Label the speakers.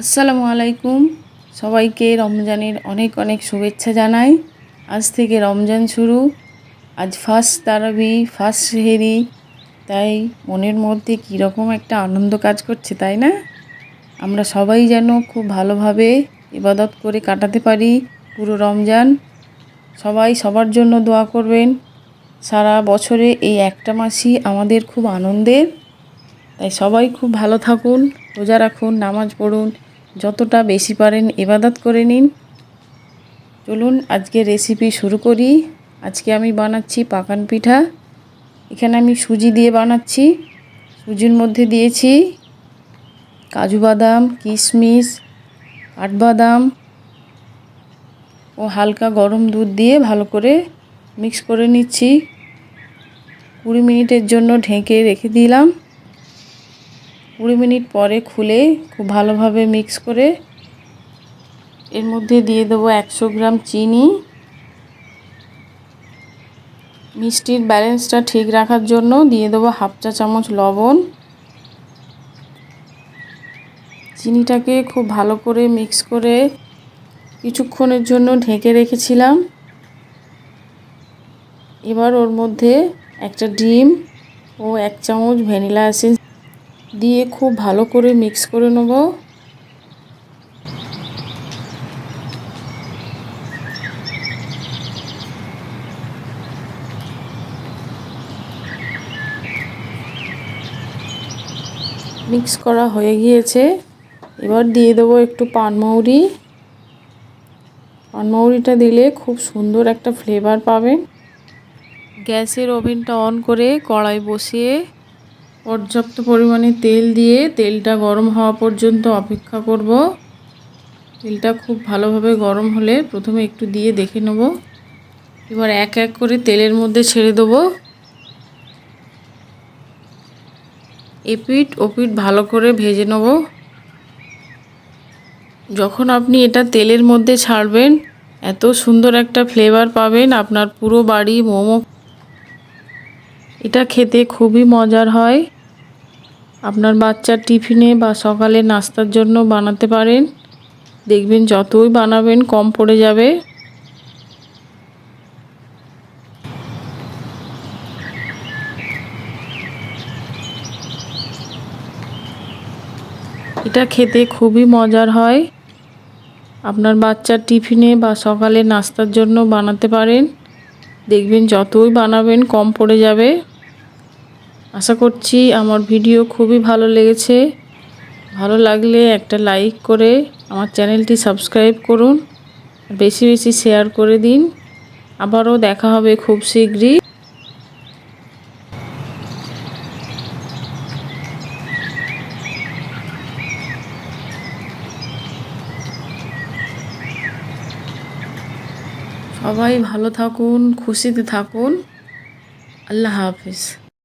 Speaker 1: আসসালামু আলাইকুম। সবাইকে রমজানের অনেক অনেক শুভেচ্ছা জানাই। আজ থেকে রমজান শুরু। আজ ফার্স্ট তারাবি, ফার্স্ট সেহরি। তাই মনের মধ্যে কীরকম একটা আনন্দ কাজ করছে, তাই না? আমরা সবাই যেন খুব ভালোভাবে ইবাদত করে কাটাতে পারি পুরো রমজান। সবাই সবার জন্য দোয়া করবেন। সারা বছরে এই একটা মাসই আমাদের খুব আনন্দের। তাই সবাই খুব ভালো থাকুন, রোজা রাখুন, নামাজ পড়ুন, যতটা বেশি পারেন ইবাদত করে নিন। চলুন আজকে রেসিপি শুরু করি। আজকে আমি বানাচ্ছি পাকান পিঠা। এখানে আমি সুজি দিয়ে বানাচ্ছি। সুজির মধ্যে দিয়েছি কাজু বাদাম, কিশমিশ, কাঠবাদাম ও হালকা গরম দুধ দিয়ে ভালো করে মিক্স করে নিচ্ছি। 20 মিনিটের জন্য ঢেকে রেখে দিলাম। 20 মিনিট পরে খুলে খুব ভালোভাবে মিক্স করে এর মধ্যে দিয়ে দেবো 100 গ্রাম চিনি। মিষ্টির ব্যালেন্সটা ঠিক রাখার জন্য দিয়ে দেবো হাফ চা চামচ লবণ। চিনিটাকে খুব ভালো করে মিক্স করে কিছুক্ষণের জন্য ঢেকে রেখেছিলাম। এবার ওর মধ্যে একটা ডিম ও 1 চামচ ভ্যানিলা এসেন্স দিয়ে খুব ভালো করে মিক্স করে নেব। মিক্স করা হয়ে গিয়েছে। এবার দিয়ে দেবো একটু পানমৌরি। পানমৌরিটা দিলে খুব সুন্দর একটা ফ্লেভার পাবেন। গ্যাসের ওভেনটা অন করে কড়াই বসিয়ে পর্যাপ্ত পরিমাণে তেল দিয়ে তেলটা গরম হওয়া পর্যন্ত অপেক্ষা করব। তেলটা খুব ভালোভাবে গরম হলে প্রথমে একটু দিয়ে দেখে নেব। এবার এক এক করে তেলের মধ্যে ছেড়ে দেবো। এপিঠ ওপিঠ ভালো করে ভেজে নেব। যখন আপনি এটা তেলের মধ্যে ছাড়বেন এত সুন্দর একটা ফ্লেভার পাবেন, আপনার পুরো বাড়ি মোমো। এটা খেতে খুবই মজার হয়। আপনার বাচ্চার টিফিনে বা সকালে নাস্তার জন্য বানাতে পারেন। দেখবেন যতই বানাবেন কম পড়ে যাবে। এটা খেতে খুবই মজার হয়। আপনার বাচ্চার টিফিনে বা সকালে নাস্তার জন্য বানাতে পারেন। দেখবেন যতই বানাবেন কম পড়ে যাবে। আশা করছি আমার ভিডিও খুবই ভালো লেগেছে। ভালো লাগলে একটা লাইক করে আমার চ্যানেলটি সাবস্ক্রাইব করুন। বেশি বেশি শেয়ার করে দিন। আবারও দেখা হবে খুব শীঘ্রই। সবাই ভালো থাকুন, খুশিতে থাকুন। আল্লাহ হাফেজ।